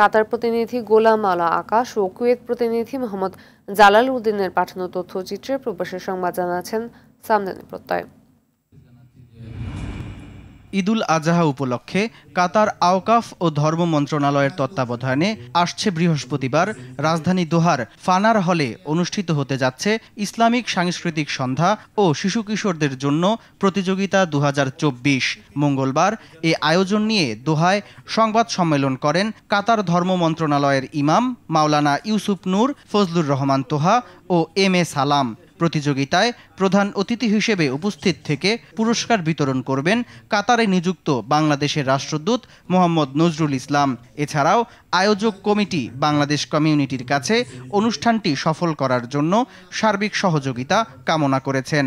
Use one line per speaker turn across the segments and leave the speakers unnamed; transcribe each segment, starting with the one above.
কাতার প্রতিনিধি গোলাম আলা আকাশ ও কুয়েত প্রতিনিধি মোহাম্মদ জালাল উদ্দিনের পাঠানো তথ্যচিত্রে প্রবাসের সংবাদ জানাচ্ছেন সামদানি প্রত্যয়।
ঈদুল আজহা উপলক্ষে কাতার আওকাফ ও ধর্ম মন্ত্রণালয়ের তত্ত্বাবধানে আসছে বৃহস্পতিবার রাজধানী দোহার ফানার হলে অনুষ্ঠিত হতে যাচ্ছে ইসলামিক সাংস্কৃতিক সন্ধ্যা ও শিশু কিশোরদের জন্য প্রতিযোগিতা 2024। মঙ্গলবার এ আয়োজন নিয়ে দোহায় সংবাদ সম্মেলন করেন কাতার ধর্ম মন্ত্রণালয়ের ইমাম মাওলানা ইউসুফ নূর ফজলুর রহমান তোহা ও এম এ সালাম। প্রতিযোগিতায় প্রধান অতিথি হিসেবে উপস্থিত থেকে পুরস্কার বিতরণ করবেন কাতারে নিযুক্ত বাংলাদেশের রাষ্ট্রদূত মোহাম্মদ নজরুল ইসলাম। এছাড়াও আয়োজক কমিটি বাংলাদেশ কমিউনিটির কাছে অনুষ্ঠানটি সফল করার জন্য সার্বিক সহযোগিতা কামনা করেছেন।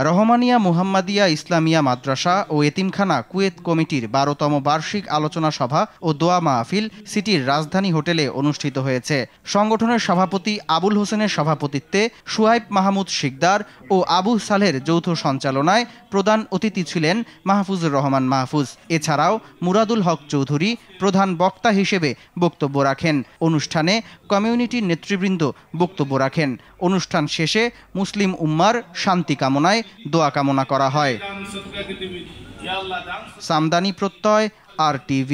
রহমানিয়া মুহাম্মাদিয়া ইসলামিয়া মাদ্রাসা ও এতিমখানা কুয়েত কমিটির 12তম বার্ষিক আলোচনা সভা ও দোয়া মাহফিল সিটির রাজধানী হোটেলে অনুষ্ঠিত হয়েছে। সংগঠনের সভাপতি আবুল হোসেনের সভাপতিত্বে সুহাইব মাহমুদ শিকদার ও আবু সালের যৌথ সঞ্চালনায় প্রধান অতিথি ছিলেন মাহফুজুর রহমান মাহফুজ। এছাড়াও মুরাদুল হক চৌধুরী প্রধান বক্তা হিসেবে বক্তব্য রাখেন। অনুষ্ঠানে কমিউনিটির নেতৃবৃন্দ বক্তব্য রাখেন। অনুষ্ঠান শেষে মুসলিম উম্মার শান্তি কামনায় দোয়া কামনা করা হয়। সামদানি প্রত্যয়, RTV।